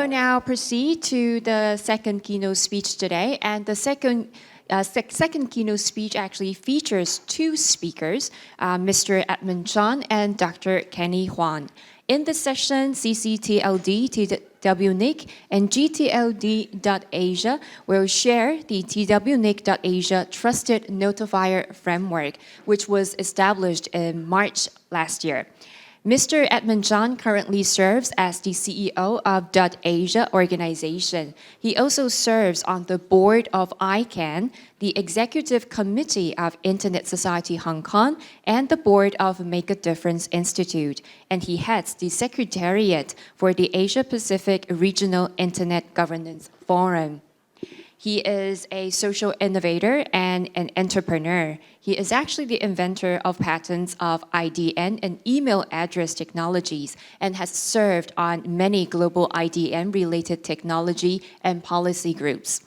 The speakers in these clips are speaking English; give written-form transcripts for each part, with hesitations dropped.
will now proceed to the second keynote speech today, and the second keynote speech actually features two speakers, Mr. Edmon Chung and Dr. Kenny Huang. In this session, ccTLD, TWNIC and gTLD-gTLD will share the TWNIC-DotAsia Trusted Notifier Framework, which was established in March last year. Mr. Edmon Chung currently serves as the CEO of DotAsia organization. He also serves on the board of ICANN, the Executive Committee of Internet Society Hong Kong, and the board of Make a Difference Institute. And he heads the Secretariat for the Asia-Pacific Regional Internet Governance Forum. He is a social innovator and an entrepreneur. He is actually the inventor of patents of IDN and email address technologies and has served on many global IDN-related technology and policy groups.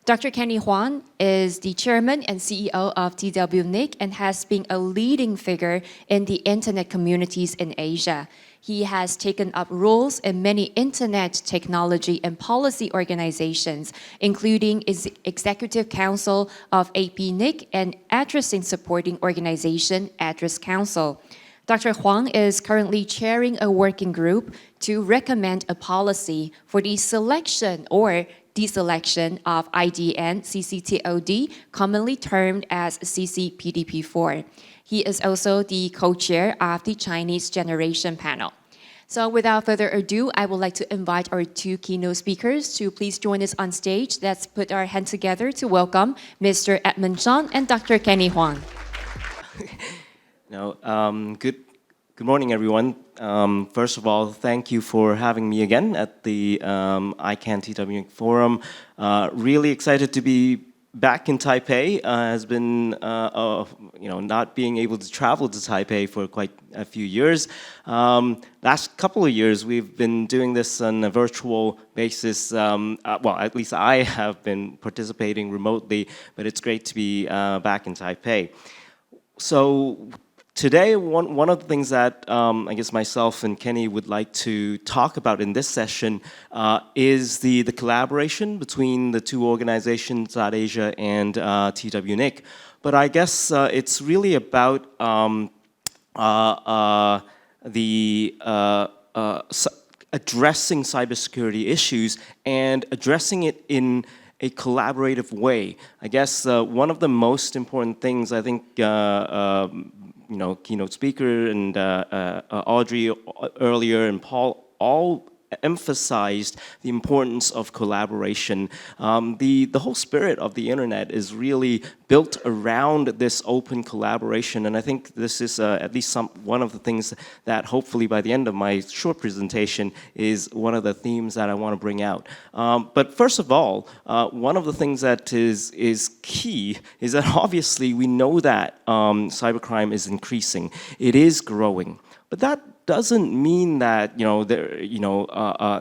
Dr. Kenny Huang is the chairman and CEO of TWNIC and has been a leading figure in the internet communities in Asia. He has taken up roles in many internet technology and policy organizations, including Executive Council of APNIC and addressing supporting organization Address Council. Dr. Huang is currently chairing a working group to recommend a policy for the selection or deselection of IDN ccTLD, commonly termed as CCPDP4. He is also the co-chair of the Chinese Generation Panel. So without further ado, I would like to invite our two keynote speakers to please join us on stage. Let's put our hands together to welcome Mr. Edmon Chung and Dr. Kenny Huang. Good morning, everyone. First of all, thank you for having me again at the ICANN TWNIC Forum. Really excited to be back in Taipei. Has been not being able to travel to Taipei for quite a few years. Last couple of years, we've been doing this on a virtual basis. Well, at least I have been participating remotely, but it's great to be back in Taipei. So today, one of the things that I guess myself and Kenny would like to talk about in this session is the collaboration between the two organizations, DotAsia and TWNIC. But I guess it's really about addressing cybersecurity issues and addressing it in a collaborative way. I guess one of the most important things, I think, keynote speaker and Audrey earlier and Paul all emphasized the importance of collaboration. The whole spirit of the internet is really built around this open collaboration, and I think this is at least one of the things that hopefully by the end of my short presentation is one of the themes that I want to bring out. But first of all, one of the things that is key is that obviously we know that cybercrime is increasing. It is growing, but that doesn't mean that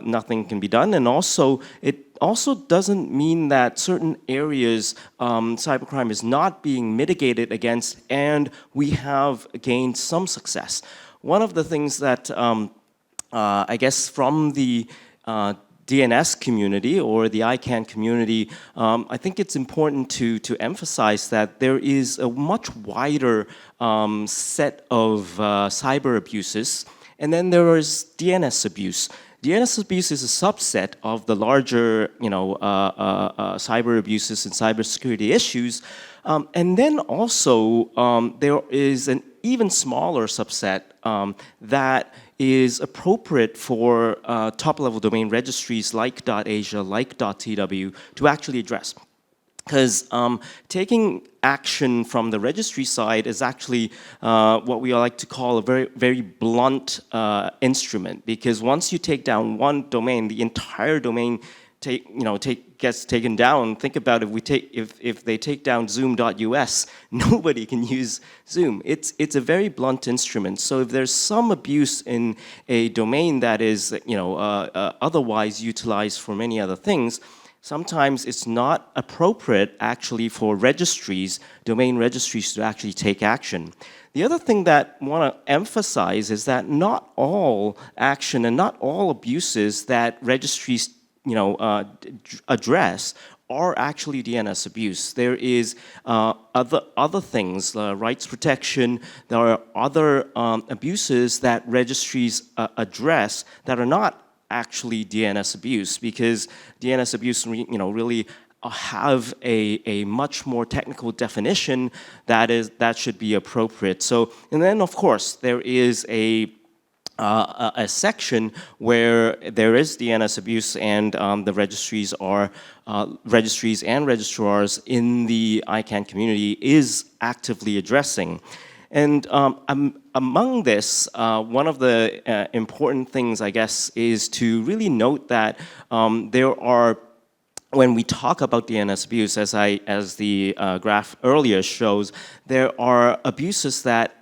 nothing can be done, and also it also doesn't mean that certain areas cybercrime is not being mitigated against, and we have gained some success. One of the things that I guess from the DNS community or the ICANN community, I think it's important to emphasize that there is a much wider set of cyber abuses, and then there is DNS abuse. DNS abuse is a subset of the larger, cyber abuses and cybersecurity issues, and then also there is an even smaller subset that is appropriate for top-level domain registries like .asia, like .tw to actually address. Because taking action from the registry side is actually what we like to call a very, very blunt instrument. Because once you take down one domain, the entire domain gets taken down. Think about if they take down Zoom.us, nobody can use Zoom. It's a very blunt instrument. So if there's some abuse in a domain that is otherwise utilized for many other things, sometimes it's not appropriate actually for registries, domain registries, to actually take action. The other thing that I want to emphasize is that not all action and not all abuses that registries address are actually DNS abuse. There is other things, rights protection. There are other abuses that registries address that are not actually DNS abuse, because DNS abuse, really have a much more technical definition that should be appropriate. So, and then of course there is a section where there is DNS abuse, and the registries and registrars in the ICANN community is actively addressing. And among this, one of the important things, I guess, is to really note that there are, when we talk about DNS abuse, as the graph earlier shows, there are abuses that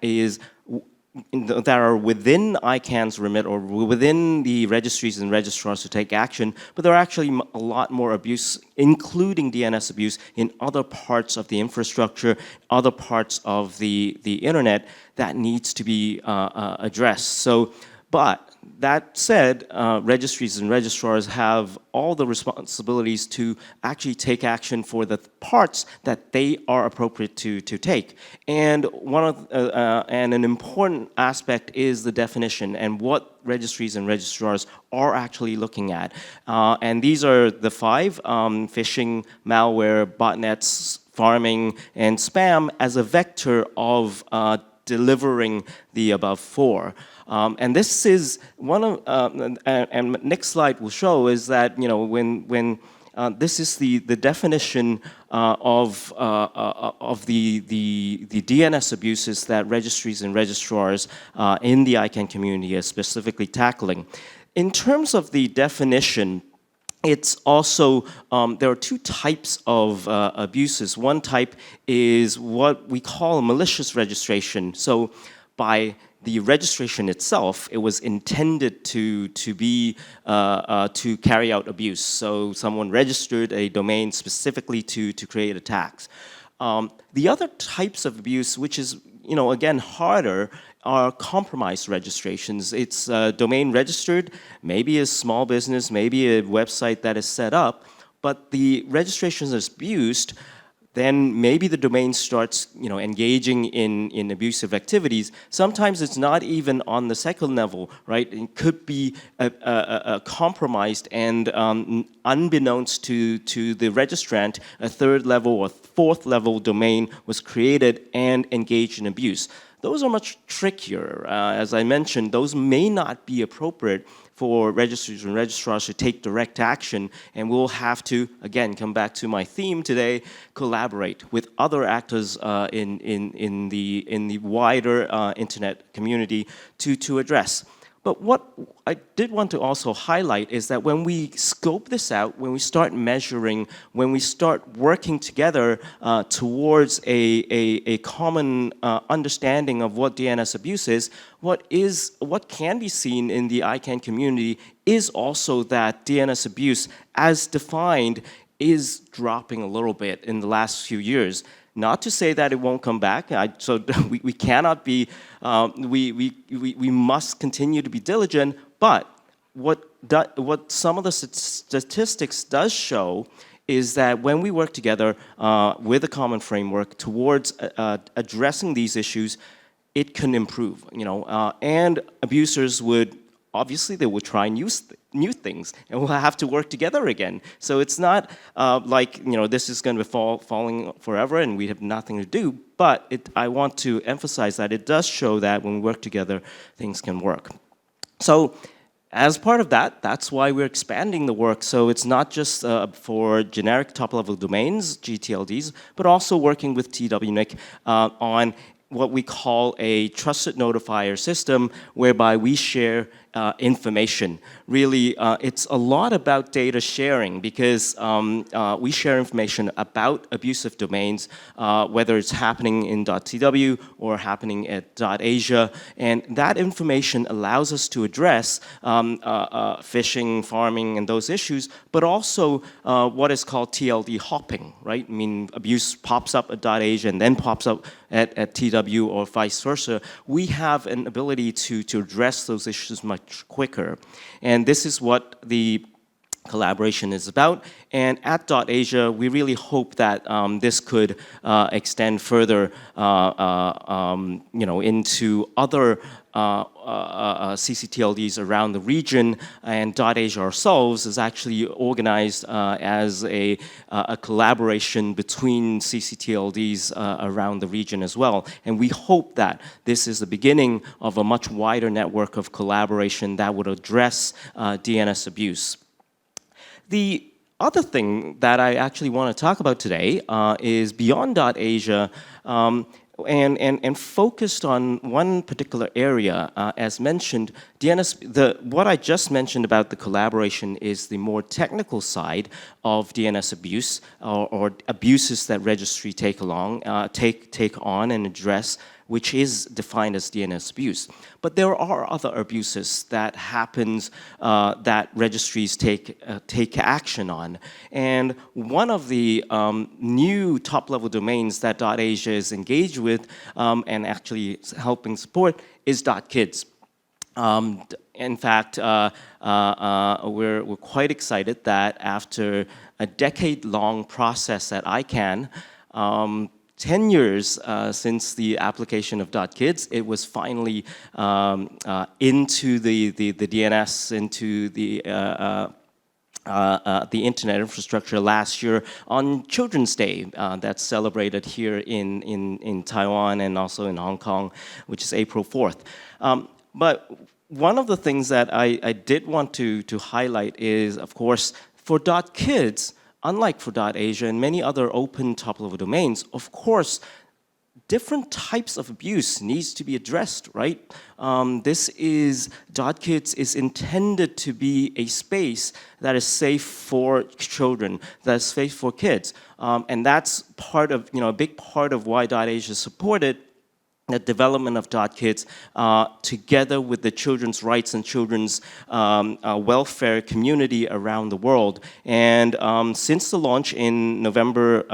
are within ICANN's remit or within the registries and registrars to take action, but there are actually a lot more abuse, including DNS abuse, in other parts of the infrastructure, other parts of the internet that needs to be addressed. So, but that said, registries and registrars have all the responsibilities to actually take action for the parts that they are appropriate to take. And and an important aspect is the definition and what registries and registrars are actually looking at. And these are the 5: phishing, malware, botnets, farming, and spam as a vector of delivering the above 4. And this is one of, and next slide will show is that, when this is the definition of the DNS abuses that registries and registrars in the ICANN community are specifically tackling. In terms of the definition, it's also, there are 2 types of abuses. One type is what we call a malicious registration. So by the registration itself, it was intended to carry out abuse. So someone registered a domain specifically to create attacks. The other types of abuse, which is, again, harder, are compromised registrations. It's domain registered, maybe a small business, maybe a website that is set up, but the registration is abused. Then maybe the domain starts, engaging in abusive activities. Sometimes it's not even on the second level, right? It could be compromised, and unbeknownst to the registrant, a 3rd level or 4th level domain was created and engaged in abuse. Those are much trickier. As I mentioned, those may not be appropriate for registries and registrars to take direct action, and we'll have to, again, come back to my theme today, collaborate with other actors in the wider internet community to address. But what I did want to also highlight is that when we scope this out, when we start measuring, when we start working together towards a common understanding of what DNS abuse is, what can be seen in the ICANN community is also that DNS abuse, as defined, is dropping a little bit in the last few years. Not to say that it won't come back. So we cannot be. We must continue to be diligent. But what some of the statistics does show is that when we work together with a common framework towards addressing these issues, it can improve. And abusers would. Obviously, they will try new things, and we'll have to work together again. So it's not like this is going to be falling forever, and we have nothing to do. But I want to emphasize that it does show that when we work together, things can work. So, as part of that, that's why we're expanding the work. So it's not just for generic top-level domains, GTLDs, but also working with TWNIC on what we call a trusted notifier system, whereby we share information. Really, it's a lot about data sharing, because we share information about abusive domains, whether it's happening in .tw or happening at .asia, and that information allows us to address phishing, farming, and those issues, but also what is called TLD hopping, right? I mean, abuse pops up at .asia and then pops up at TW or vice versa. We have an ability to address those issues much quicker. And this is what the collaboration is about. And at DotAsia, we really hope that this could extend further, into other ccTLDs around the region. And DotAsia ourselves is actually organized as a collaboration between ccTLDs around the region as well. And we hope that this is the beginning of a much wider network of collaboration that would address DNS abuse. The other thing that I actually want to talk about today is beyond DotAsia, and focused on one particular area. As mentioned, what I just mentioned about the collaboration is the more technical side of DNS abuse, or abuses that registry take on and address, which is defined as DNS abuse. But there are other abuses that happens that registries take action on. And one of the new top-level domains that DotAsia is engaged with and actually helping support is .kids. In fact, we're quite excited that after a decade-long process at ICANN, 10 years since the application of .kids, it was finally into the DNS, into the internet infrastructure last year on Children's Day, that's celebrated here in Taiwan and also in Hong Kong, which is April 4th. But one of the things that I did want to highlight is, of course, for .kids, unlike for .asia and many other open top-level domains, of course, different types of abuse needs to be addressed, right? .kids is intended to be a space that is safe for children, that is safe for kids. And that's part of, a big part of why .asia supported the development of .kids together with the children's rights and children's welfare community around the world. And since the launch in November,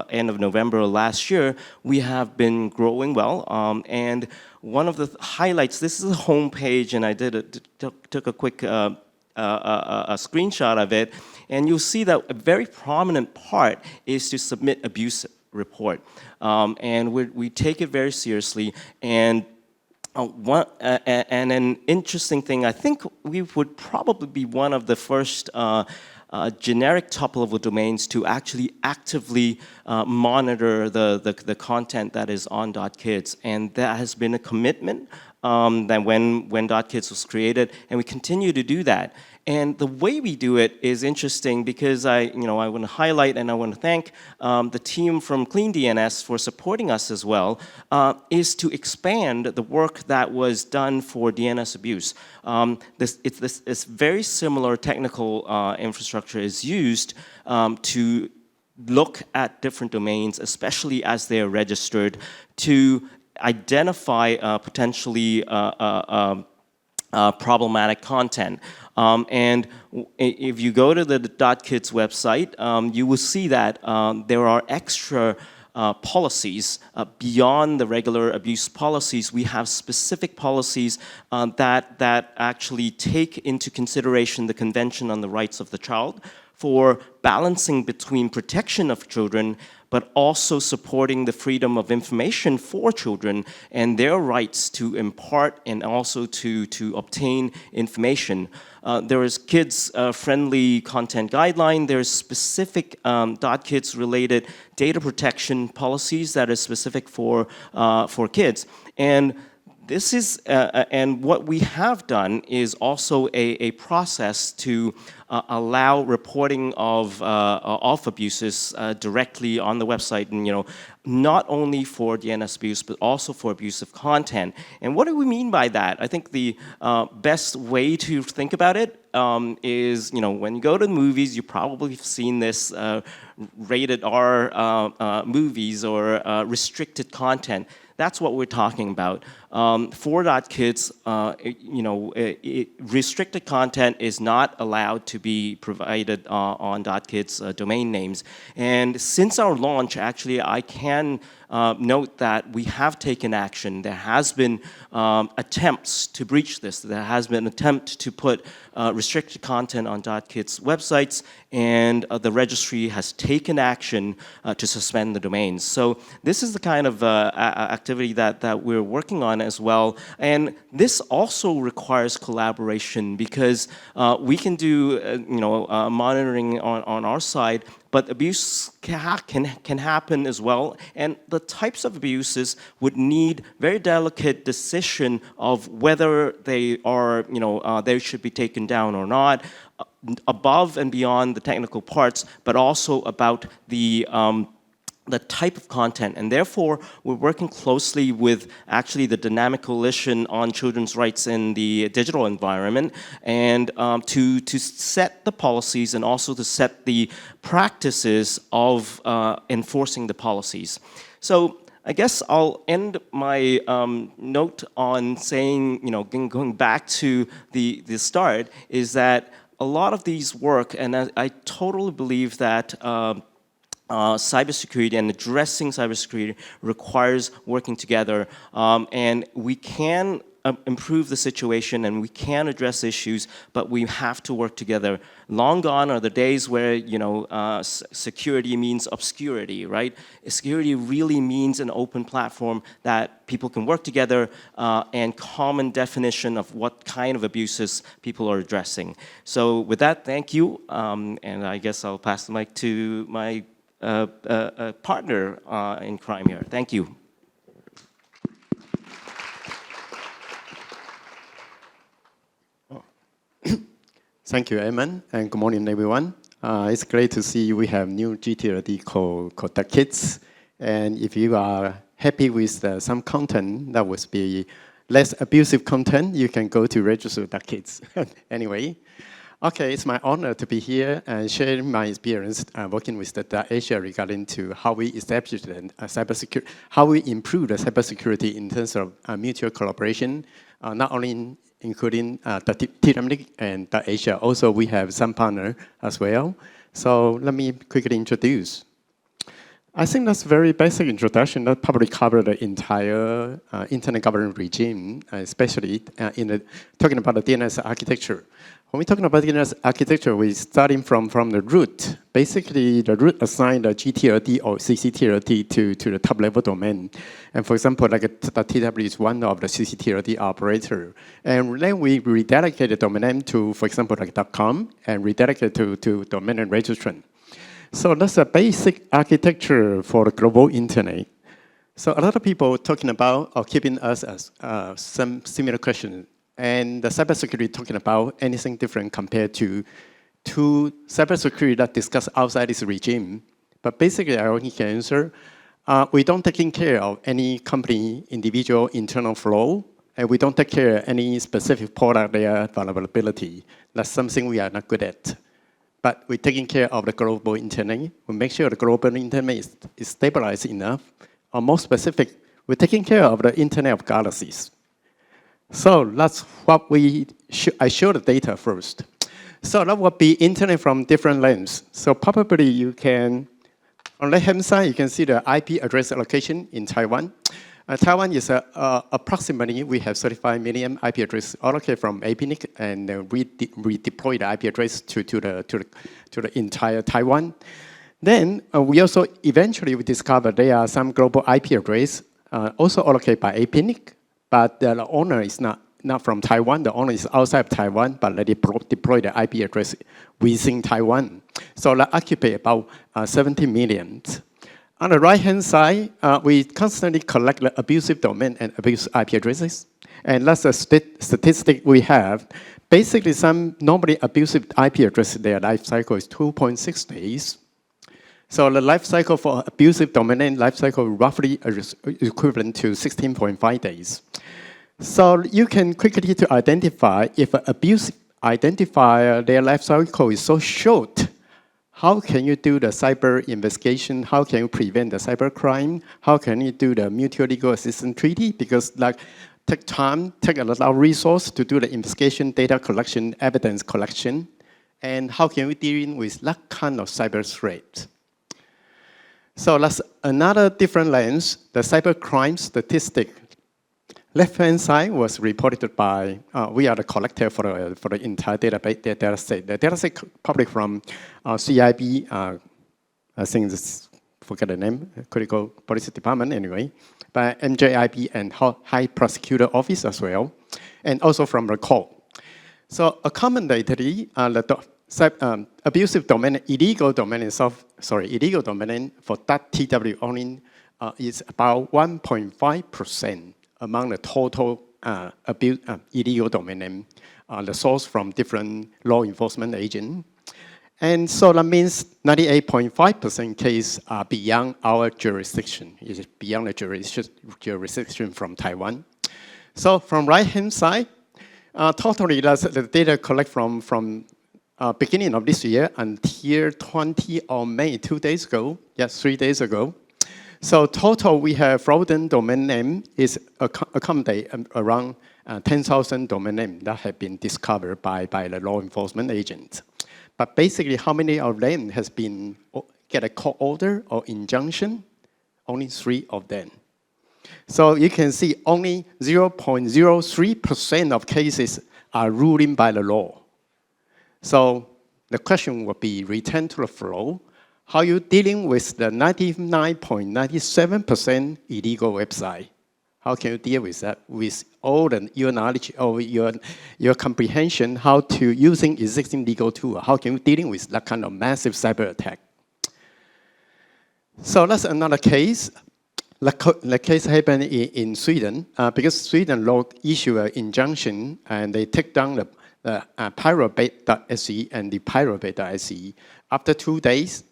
end of November last year, we have been growing well. And one of the highlights, this is the homepage, and I took a quick a screenshot of it, and you'll see that a very prominent part is to submit abuse report, and we take it very seriously. And and an interesting thing, I think we would probably be one of the first generic top-level domains to actually actively monitor the content that is on .kids, and that has been a commitment that when .kids was created, and we continue to do that. And the way we do it is interesting because I want to highlight and I want to thank the team from Clean DNS for supporting us as well, is to expand the work that was done for DNS abuse. This very similar technical infrastructure is used to look at different domains, especially as they are registered, to identify potentially problematic content. And if you go to the .kids website, you will see that there are extra policies beyond the regular abuse policies. We have specific policies that actually take into consideration the Convention on the Rights of the Child for balancing between protection of children but also supporting the freedom of information for children and their rights to impart and also to obtain information. There is kids-friendly content guideline. There's specific .kids related data protection policies that is specific for kids. And this is, and what we have done is also a process to allow reporting of abuses directly on the website, and not only for DNS abuse but also for abusive content. And what do we mean by that? I think the best way to think about it is, when you go to the movies, you probably have seen this rated R movies or restricted content. That's what we're talking about. For .kids, restricted content is not allowed to be provided on .kids domain names. And since our launch, actually, ICANN note that we have taken action. There has been attempts to breach this. There has been an attempt to put restricted content on .kit's websites, and the registry has taken action to suspend the domains. So this is the kind of activity that we're working on as well. And this also requires collaboration, because we can do monitoring on our side, but abuse can happen as well. And the types of abuses would need very delicate decision of whether they are, they should be taken down or not, above and beyond the technical parts, but also about the type of content. And therefore, we're working closely with actually the Dynamic Coalition on Children's Rights in the Digital Environment, and to set the policies and also to set the practices of enforcing the policies. So I guess I'll end my note on saying, going back to the start, is that a lot of these work, and I totally believe that cybersecurity and addressing cybersecurity requires working together, and we can improve the situation and we can address issues, but we have to work together. Long gone are the days where security means obscurity, right? Security really means an open platform that people can work together, and common definition of what kind of abuses people are addressing. So with that, thank you, and I guess I'll pass the mic to my partner in crime here. Thank you. Thank you, Edmon, and good morning, everyone. It's great to see we have new GTLD called .kits. And if you are happy with some content that would be less abusive content, you can go to register.kits. Anyway, okay, it's my honor to be here and share my experience working with the DotAsia regarding to how we establish cybersecurity, how we improve the cybersecurity in terms of mutual collaboration, not only including the TWNIC and DotAsia. Also, we have some partner as well. So let me quickly introduce. I think that's a very basic introduction that probably covers the entire internet governance regime, especially talking about the DNS architecture. When we're talking about DNS architecture, we're starting from the root. Basically, the root assigned the GTLD or ccTLD to the top-level domain. And for example, like the TW is one of the ccTLD operator. And then we rededicate the domain name to, for example, like .com, and rededicate to domain name registrant. So that's a basic architecture for the global internet. So a lot of people talking about or keeping us as some similar questions. And the cybersecurity talking about anything different compared to cybersecurity that discussed outside this regime. But basically, I only can answer, we don't taking care of any company individual internal flow, and we don't take care of any specific product their vulnerability. That's something we are not good at. But we're taking care of the global internet. We make sure the global internet is stabilized enough. Or more specific, we're taking care of the Internet of Galaxies. So that's what I show the data first. So that would be internet from different lengths. So probably you can, on the left-hand side, you can see the IP address allocation in Taiwan. Taiwan is approximately, we have 35 million IP addresses allocated from APNIC, and we deploy the IP address to the entire Taiwan. Then we also eventually we discovered there are some global IP addresses also allocated by APNIC. But the owner is not from Taiwan. The owner is outside of Taiwan, but they deploy the IP address within Taiwan. So they occupy about 70 million. On the right-hand side, we constantly collect the abusive domain and abusive IP addresses. And that's a statistic we have. Basically, some normally abusive IP addresses, their life cycle is 2.6 days. So the life cycle for abusive domain name life cycle roughly is equivalent to 16.5 days. So you can quickly to identify if an abusive identifier, their life cycle is so short, how can you do the cyber investigation? How can you prevent the cyber crime? How can you do the mutual legal assistance treaty? Because like take time, take a lot of resource to do the investigation, data collection, evidence collection. And how can we deal with that kind of cyber threat? So that's another different lens, the cybercrime statistic. Left-hand side was reported by, we are the collector for the entire database, the data set. The data set published from CIB, I think this, forget the name, Critical Policy Department anyway, by MJIB and High Prosecutor Office as well, and also from the court. So accommodately, the abusive domain, illegal domain for .tw only is about 1.5% among the total illegal domain name, the source from different law enforcement agents. And so that means 98.5% cases are beyond our jurisdiction, is beyond the jurisdiction from Taiwan. So from right-hand side, totally that's the data collect from beginning of this year until 20 of May, 2 days ago, yes, 3 days ago. So total we have fraudulent domain name is accommodate around 10,000 domain names that have been discovered by the law enforcement agents. But basically, how many of them has been get a court order or injunction? Only 3 of them. So you can see only 0.03% of cases are ruling by the law. So the question will be returned to the flow. How are you dealing with the 99.97% illegal website? How can you deal with that with all your knowledge or your comprehension how to using existing legal tool? How can you dealing with that kind of massive cyber attack? So that's another case. The case happened in Sweden because Sweden law issued an injunction and they take down the pyrobate.se and the pyrobate.se. After 2 days,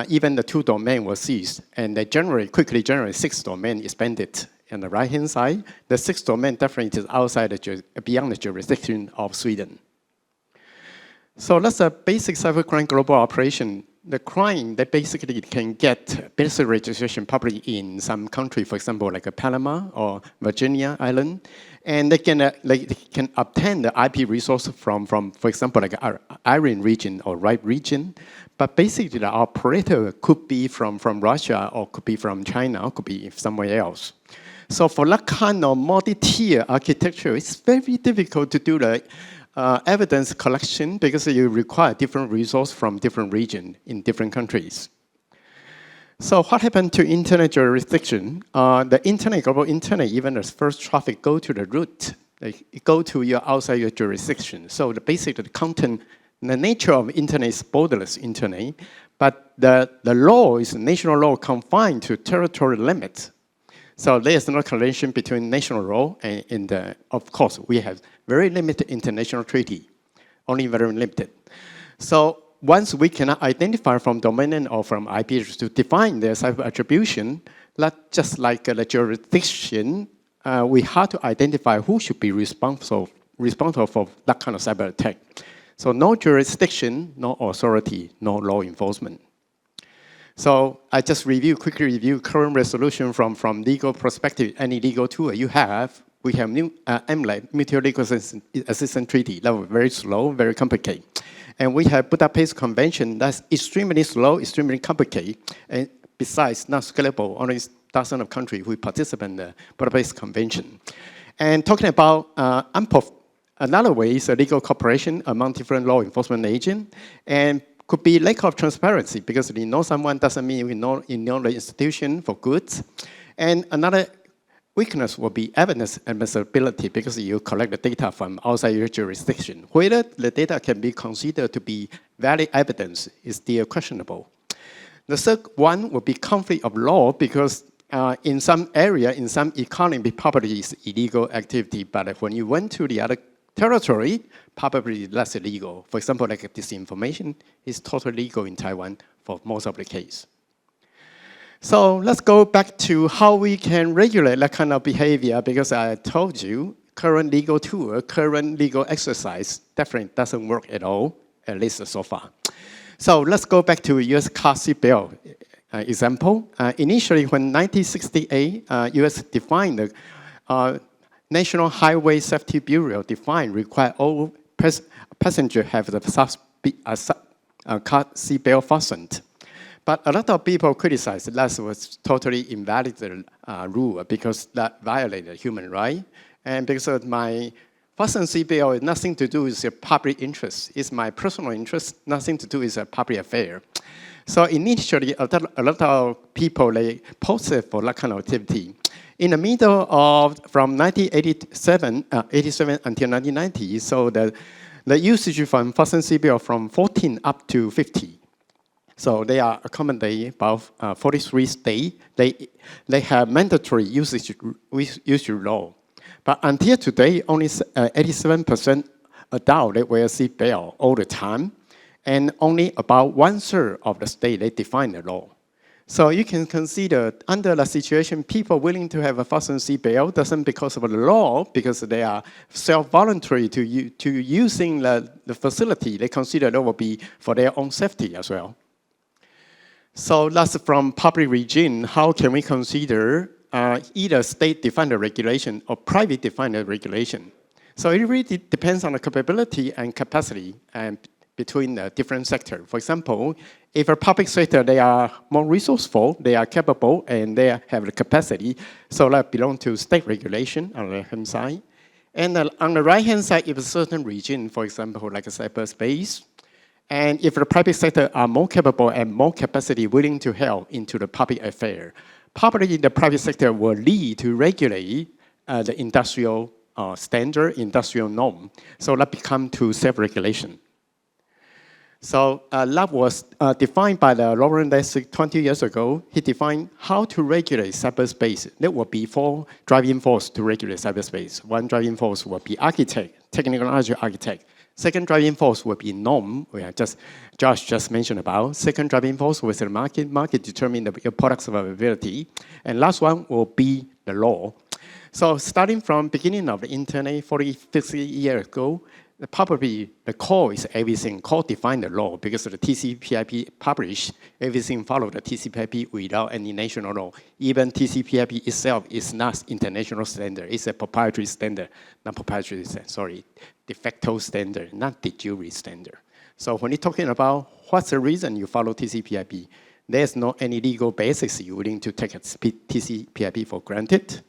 even the 2 domains were seized, and they quickly generate 6 domains expanded. On the right-hand side, the 6th domain definitely is outside beyond the jurisdiction of Sweden. So that's a basic cybercrime global operation. The crime, they basically can get business registration probably in some country, for example, like Panama or Virginia Island, and they can obtain the IP resource from for example, like Iran region or right region. But basically, the operator could be from Russia or could be from China or could be somewhere else. So for that kind of multi-tier architecture, it's very difficult to do the evidence collection because you require different resources from different regions in different countries. So what happened to internet jurisdiction? The internet, global internet, even the first traffic go to the root, they go to your outside your jurisdiction. So basically the content, the nature of internet is borderless internet, but the law is national law confined to territory limits. So there's no correlation between national law and of course, we have very limited international treaty, only very limited. So once we cannot identify from domain name or from IP to define their cyber attribution, not just like the jurisdiction, we have to identify who should be responsible for that kind of cyber attack. So no jurisdiction, no authority, no law enforcement. So I just quickly review current resolution from legal perspective, any legal tool you have. We have new MLAT, Mutual Legal Assistance Treaty, that was very slow, very complicated. And we have Budapest Convention, that's extremely slow, extremely complicated, and besides, not scalable, only dozens of countries who participate in the Budapest Convention. And talking about another way is a legal cooperation among different law enforcement agents, and could be lack of transparency because you know someone doesn't mean you know the institution for goods. And another weakness will be evidence admissibility because you collect the data from outside your jurisdiction. Whether the data can be considered to be valid evidence is still questionable. The third one will be conflict of law because in some area, in some economy, probably is illegal activity, but when you went to the other territory, probably less illegal. For example, like disinformation is totally legal in Taiwan for most of the case. So let's go back to how we can regulate that kind of behavior because I told you current legal tool, current legal exercise definitely doesn't work at all, at least so far. So let's go back to US car seat belt example. Initially, when 1968, US defined the National Highway Safety Bureau require all passengers have the car seat belt fastened. But a lot of people criticize that was totally invalid rule because that violated human rights. And because my fasten seatbelt has nothing to do with the public interest. It's my personal interest, nothing to do with a public affair. So initially, a lot of people, they posted for that kind of activity. In the middle of, from 1987 until 1990, so the usage from fasten seatbelt from 14 up to 50. So they are accommodating about 43 states. They have mandatory usage law. But until today, only 87% adults they wear seatbelt all the time, and only about 1/3 of the state they define the law. So you can consider under the situation, people willing to have a fasten seatbelt doesn't because of the law, because they are self-voluntary to using the facility. They consider that will be for their own safety as well. So that's from public regime. How can we consider either state-defined regulation or private-defined regulation? So it really depends on the capability and capacity between the different sectors. For example, if a public sector, they are more resourceful, they are capable, and they have the capacity, so that belongs to state regulation on the left-hand side. And on the right-hand side, if a certain region, for example, like a cyberspace, and if the private sector are more capable and more capacity willing to help into the public affair, probably the private sector will lead to regulate the industrial standard, industrial norm. So that become to self-regulation. So that was defined by the Laurent Lessig 20 years ago. He defined how to regulate cyberspace. There will be 4 driving forces to regulate cyberspace. One driving force will be architect, technology architect. Second driving force will be norm, Josh just mentioned about. Second driving force was the market determine your product's availability. And last one will be the law. So starting from beginning of the internet 40, 50 years ago, probably the core is everything. Core define the law because the TCP/IP published, everything follow the TCP/IP without any national law. Even TCP/IP itself is not international standard. It's a proprietary standard, not proprietary, sorry, de facto standard, not de jure standard. So when you're talking about what's the reason you follow TCP/IP, there's no any legal basis you're willing to take TCP/IP for granted.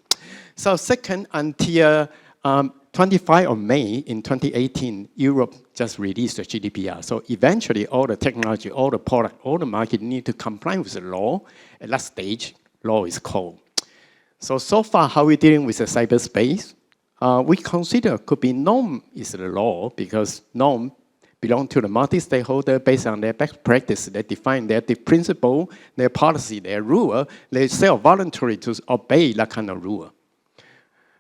So second, until 25 of May in 2018, Europe just released the GDPR. So eventually, all the technology, all the product, all the market need to comply with the law. At that stage, law is called. So far, how we're dealing with the cyberspace, we consider could be norm is the law because norm belong to the multi-stakeholder based on their best practice. They define their principle, their policy, their rule. They self-voluntary to obey that kind of rule.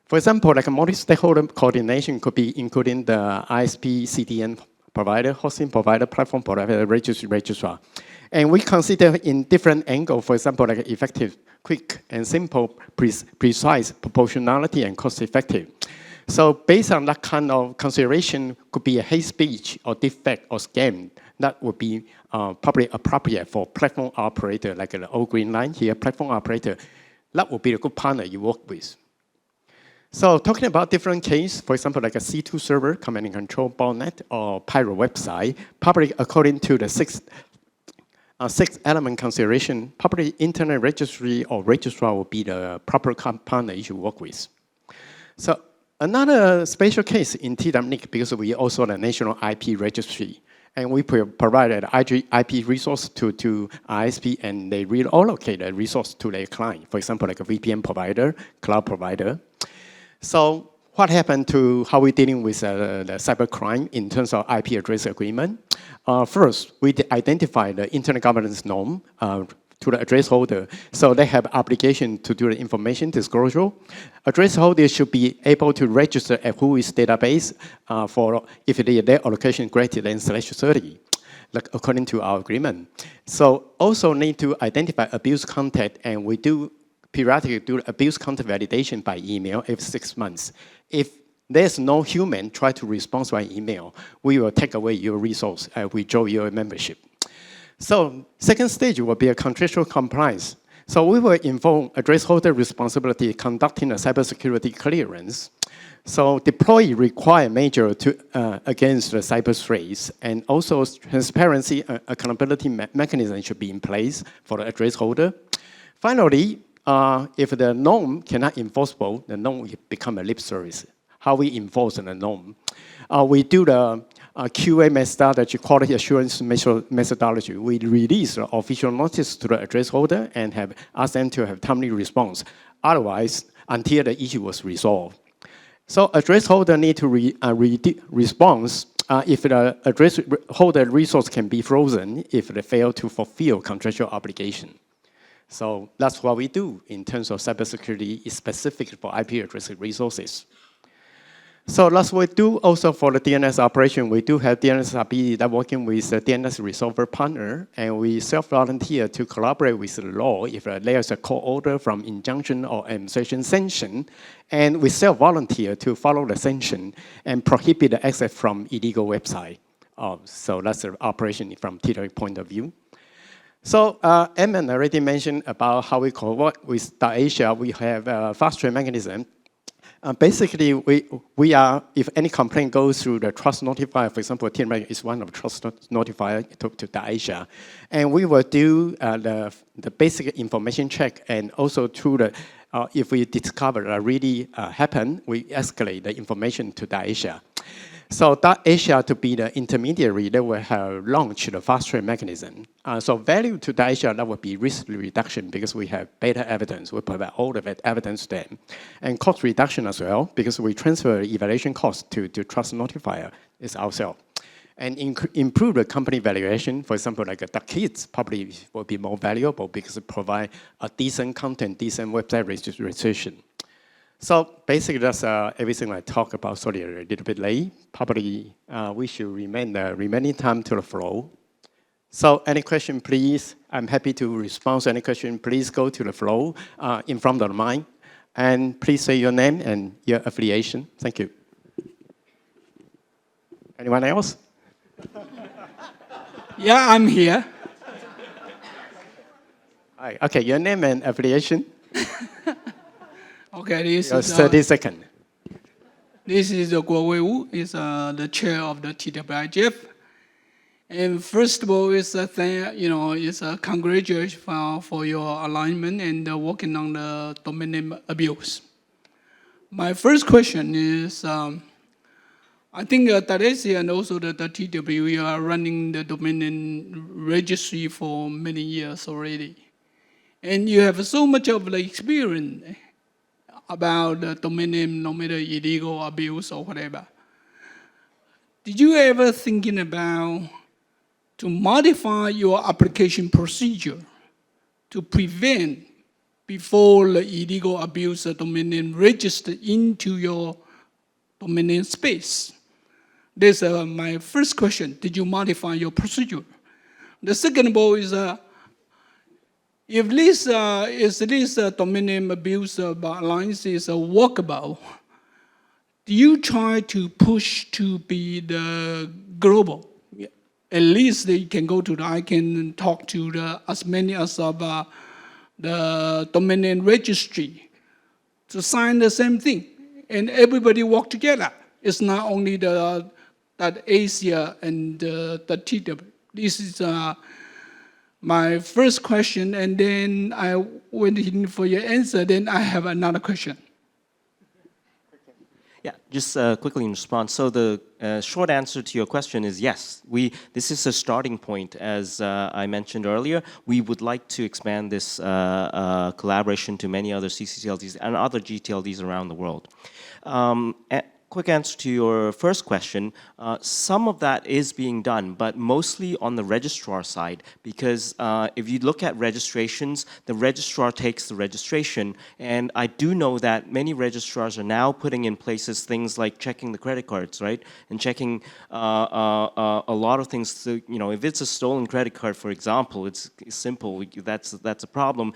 For example, like a multi-stakeholder coordination could be including the ISP, CDN provider, hosting provider, platform provider, registrar. And we consider in different angles, for example, like effective, quick, and simple, precise, proportionality, and cost-effective. So based on that kind of consideration, could be a hate speech or defect or scam, that would be probably appropriate for platform operator, like the old green line here, platform operator. That would be a good partner you work with. So talking about different cases, for example, like a C2 server, command and control botnet, or pirate website, probably according to the six element consideration, probably internet registry or registrar will be the proper partner you should work with. So another special case in TWNIC, because we also the national IP registry, and we provided IP resource to ISP, and they reallocate the resource to their client. For example, like a VPN provider, cloud provider. So what happened to how we're dealing with the cybercrime in terms of IP address agreement? First, we identify the internet governance norm to the address holder. So they have obligation to do the information disclosure. Address holders should be able to register a WHOIS database for if their allocation greater than /30, like according to our agreement. So also need to identify abuse content, and we do periodically do abuse content validation by email every 6 months. If there's no human try to respond by email, we will take away your resource, withdraw your membership. So second stage will be a contractual compliance. So we will involve address holder responsibility conducting a cybersecurity clearance. So deploy require measure to against the cyber threats, and also transparency accountability mechanism should be in place for the address holder. Finally, if the norm cannot enforceable, the norm will become a lip service. How we enforce the norm? We do the QA methodology, quality assurance methodology. We release the official notice to the address holder and have asked them to have timely response. Otherwise, until the issue was resolved. So address holder need to respond if the address holder resource can be frozen if they fail to fulfill contractual obligation. So that's what we do in terms of cybersecurity, specific for IP address resources. So that's what we do also for the DNS operation. We do have DNS RP that working with the DNS resolver partner, and we self-volunteer to collaborate with the law if there's a court order from injunction or administration sanction, and we self-volunteer to follow the sanction and prohibit the access from illegal website. So that's the operation from TWNIC point of view. So Edmon already mentioned about how we co-work with DotAsia. We have a fast-track mechanism. Basically, we are, if any complaint goes through the trust notifier, for example, TWNIC is one of the trust notifier to DotAsia, and we will do the basic information check, and also through the, if we discover that really happened, we escalate the information to DotAsia. So DotAsia to be the intermediary, they will have launched the fast-track mechanism. So value to DotAsia, that would be risk reduction because we have better evidence. We provide all of it evidence to them. And cost reduction as well, because we transfer evaluation cost to trust notifier is ourselves. And improve the company valuation. For example, like DotKids probably will be more valuable because it provide a decent content, decent website registration. So basically, that's everything I talk about. Sorry, a little bit late. Probably we should remain the remaining time to the flow. So any question, please? I'm happy to respond to any question. Please go to the flow in front of the mic. And please say your name and your affiliation. Thank you. Anyone else? Yeah, I'm here. Hi. Okay, your name and affiliation. Okay, this is 30 seconds. This is Guo Wei-Wu, is the chair of the TWIGF. And first of all, it's a congratulations for your alignment and working on the domain name abuse. My first question is, I think DotAsia and also the TW are running the domain name registry for many years already. And you have so much of the experience about the domain name, no matter illegal abuse or whatever. Did you ever thinking about to modify your application procedure to prevent before the illegal abuse of domain name registered into your domain name space? That's my first question. Did you modify your procedure? The second of all is, if this domain name abuse alliance is workable, do you try to push to be the global? At least you can go to the ICANN and talk to as many as of the domain name registry to sign the same thing, and everybody work together. It's not only the DotAsia and the TW. This is my first question, and then I went in for your answer, then I have another question. Yeah, just quickly in response. So the short answer to your question is yes. This is a starting point, as I mentioned earlier. We would like to expand this collaboration to many other ccTLDs and other gTLDs around the world. Quick answer to your first question, some of that is being done, but mostly on the registrar side, because if you look at registrations, the registrar takes the registration, and I do know that many registrars are now putting in places things like checking the credit cards, right, and checking a lot of things. To, if it's a stolen credit card, for example, it's simple, that's a problem,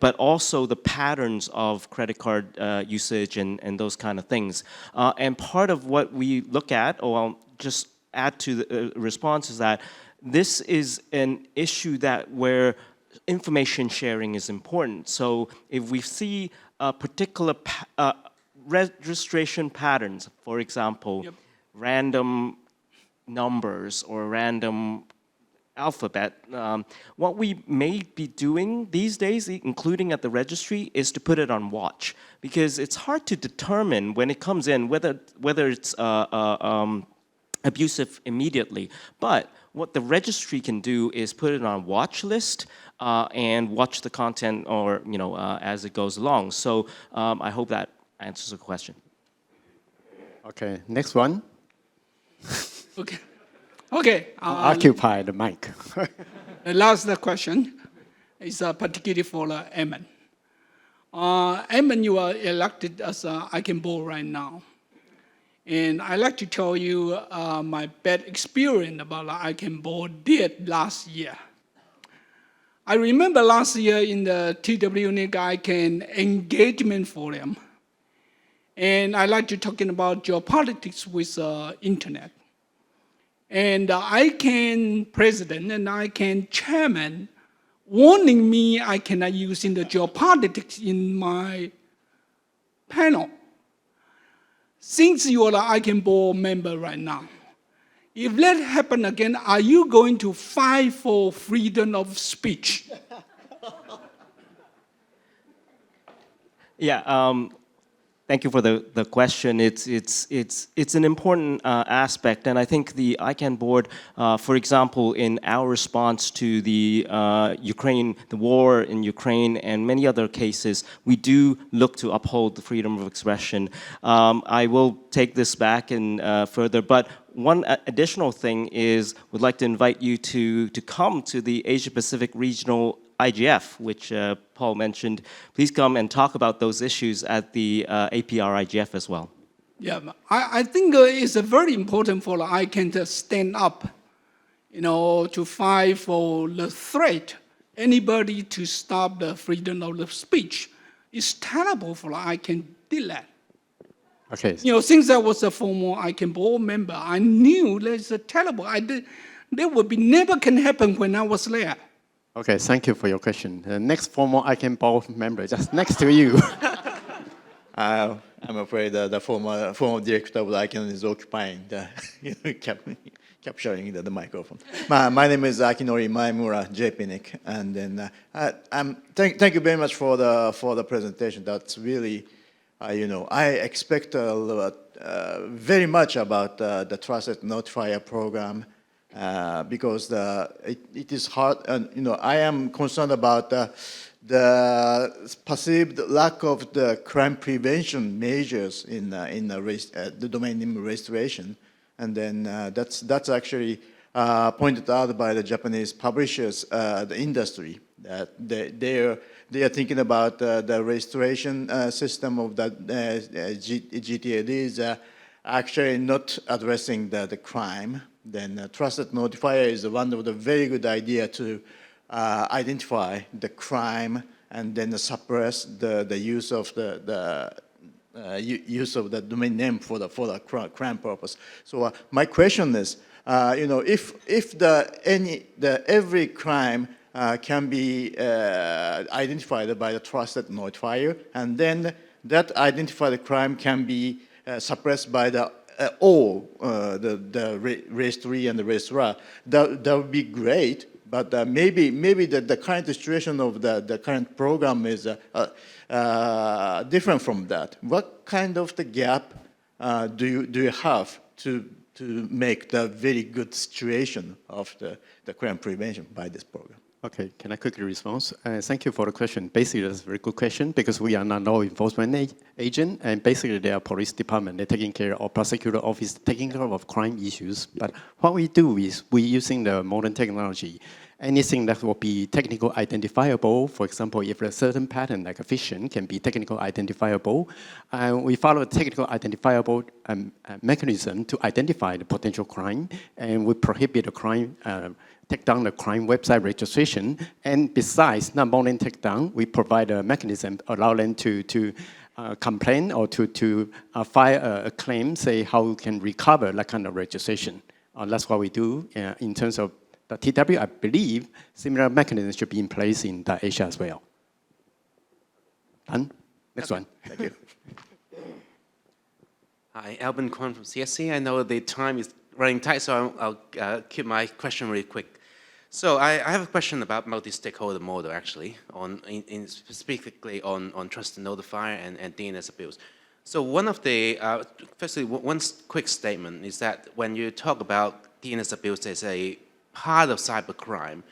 but also the patterns of credit card usage and those kind of things. And part of what we look at, or I'll just add to the response, is that this is an issue where information sharing is important. So if we see a particular registration patterns, for example, Yep. random numbers or random alphabet, what we may be doing these days, including at the registry, is to put it on watch, because it's hard to determine when it comes in whether it's abusive immediately. But what the registry can do is put it on watch list and watch the content, or as it goes along. So I hope that answers the question. Okay, next one. Okay. Okay. Occupy the mic. The last question is particularly for Edmon. Edmon, you are elected as ICANN board right now. And I'd like to tell you my bad experience about ICANN board did last year. I remember last year in the TWNIC ICANN engagement forum, and I like to talking about geopolitics with internet. And ICANN president and ICANN chairman warning me I cannot use in the geopolitics in my panel. Since you are the ICANN board member right now, if that happen again, are you going to fight for freedom of speech? Yeah. Thank you for the question. It's an important aspect, and I think the ICANN board, for example, in our response to the war in Ukraine and many other cases, we do look to uphold the freedom of expression. I will take this back and further, but one additional thing is, would like to invite you to come to the Asia Pacific Regional IGF, which Paul mentioned. Please come and talk about those issues at the APR IGF as well. Yeah, I think it's very important for the ICANN to stand up, to fight for the threat, anybody to stop the freedom of the speech. It's terrible for the ICANN do that. Okay. Since I was a former ICANN board member, I knew that's terrible. That would be never can happen when I was there. Okay, thank you for your question. The next former ICANN board member, just next to you. I'm afraid the former director of the ICANN is occupying the capturing the microphone. My name is Akinori Maemura, TWNIC, and then thank you very much for the presentation. That's really, I expect very much about the Trusted Notifier program. Because it is hard, and I am concerned about the perceived lack of the crime prevention measures in the domain name registration, and then that's actually pointed out by the Japanese publishers, the industry, that they are thinking about the registration system of the GTLD is actually not addressing the crime. Then Trusted Notifier is one of the very good idea to identify the crime and then suppress the use of the use of the domain name for the crime purpose. So my question is, if every crime can be identified by the Trusted Notifier, and then that identified crime can be suppressed by the the registry and the registrar, that would be great. But maybe the current situation of the current program is different from that. What kind of the gap do you have to make the very good situation of the crime prevention by this program? Okay, can I quickly respond? Thank you for the question. Basically, that's a very good question because we are not law enforcement agent, and basically they are police department. They're taking care of prosecutor office, taking care of crime issues. But what we do is we're using the modern technology. Anything that will be technical identifiable, for example, if a certain pattern like a phishing can be technical identifiable, we follow a technical identifiable mechanism to identify the potential crime, and we prohibit the crime, take down the crime website registration, and besides, not only take down, we provide a mechanism allow them to complain or to file a claim, say how we can recover that kind of registration. That's what we do in terms of the TW. I believe similar mechanisms should be in place in DotAsia as well. Done? Next one. Thank you. Hi, Alvin Kwan from CSC. I know the time is running tight, so I'll keep my question really quick. So I have a question about multi-stakeholder model, actually, specifically on trusted notifier and DNS abuse. So one of the, firstly, one quick statement is that when you talk about DNS abuse as a part of cybercrime,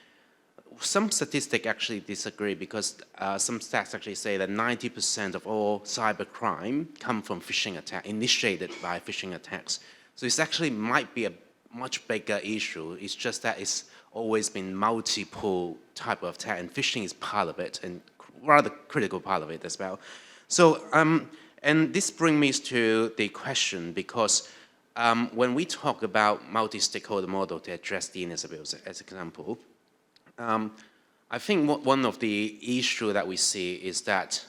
some statistics actually disagree because some stats actually say that 90% of all cybercrime come from phishing attacks, initiated by phishing attacks. So it actually might be a much bigger issue. It's just that it's always been multiple type of attack, and phishing is part of it, and rather critical part of it as well. So, and this brings me to the question, because when we talk about multi-stakeholder model to address DNS abuse, as an example, I think one of the issues that we see is that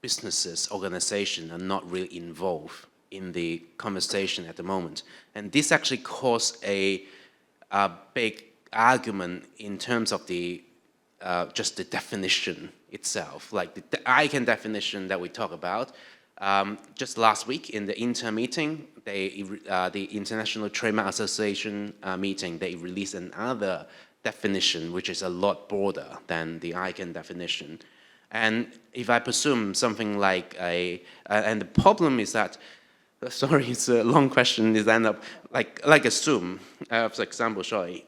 businesses, organizations are not really involved in the conversation at the moment. And this actually caused a big argument in terms of the just the definition itself. Like the ICANN definition that we talk about, just last week in the inter meeting, the International Trademark Association meeting, they released another definition which is a lot broader than the ICANN definition. And if I presume something like and the problem is that, sorry, it's a long question, is end up, like assume, for example, sorry,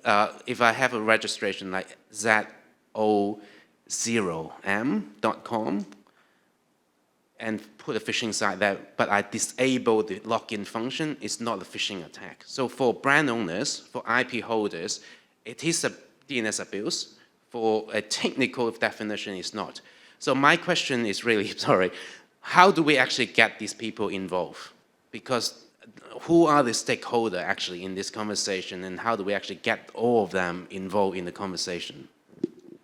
if I have a registration like zo0m.com and put a phishing site there, but I disable the login function, it's not a phishing attack. So for brand owners, for IP holders, it is a DNS abuse. For a technical definition, it's not. So my question is really, sorry, how do we actually get these people involved? Because who are the stakeholders actually in this conversation, and how do we actually get all of them involved in the conversation?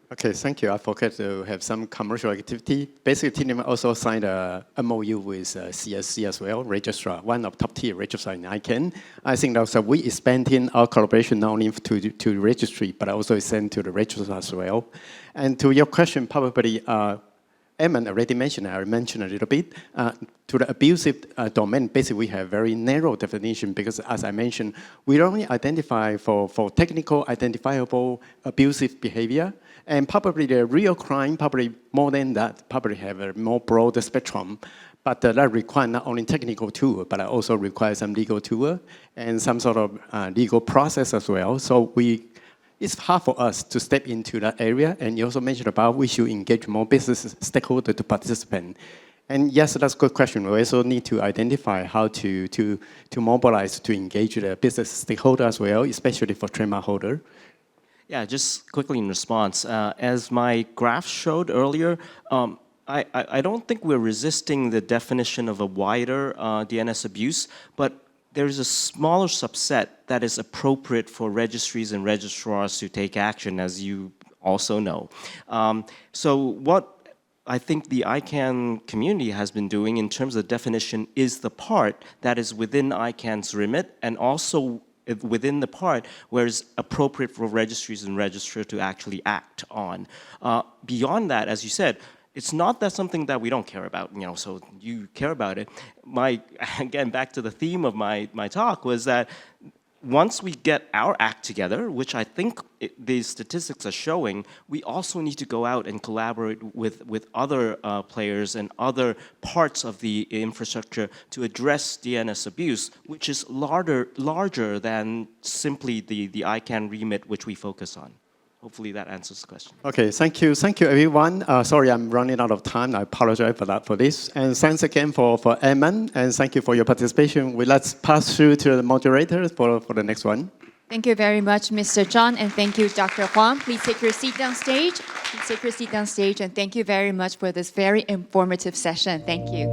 Okay, thank you. I forgot to have some commercial activity. Basically, TWNIC also signed a MOU with CSC as well, registrar, one of top tier registrar in ICANN. I think also we expanding our collaboration not only to registry, but also extend to the registrar as well. And to your question, probably Edmon already mentioned, I mentioned a little bit, to the abusive domain, basically we have very narrow definition because as I mentioned, we only identify for technical identifiable abusive behavior, and probably the real crime, probably more than that, probably have a more broader spectrum. But that requires not only technical tool, but also requires some legal tool and some sort of legal process as well. So it's hard for us to step into that area. And you also mentioned about we should engage more business stakeholders to participate. And yes, that's a good question. We also need to identify how to mobilize, to engage the business stakeholder as well, especially for trademark holder. Yeah, just quickly in response, as my graph showed earlier, I don't think we're resisting the definition of a wider DNS abuse, but there's a smaller subset that is appropriate for registries and registrars to take action, as you also know. So what I think the ICANN community has been doing in terms of definition is the part that is within ICANN's remit, and also within the part where it's appropriate for registries and registrars to actually act on. Beyond that, as you said, it's not that something that we don't care about, so you care about it. Again, back to the theme of my talk was that once we get our act together, which I think the statistics are showing, we also need to go out and collaborate with other players and other parts of the infrastructure to address DNS abuse, which is larger than simply the ICANN remit which we focus on. Hopefully that answers the question. Okay, thank you everyone. Sorry, I'm running out of time. I apologize for this. And thanks again for Edmon, and thank you for your participation. Let's pass through to the moderators for the next one. Thank you very much, Mr. Chung, and thank you, Dr. Huang. Please take your seat down stage. Please take your seat down stage, and thank you very much for this very informative session. Thank you.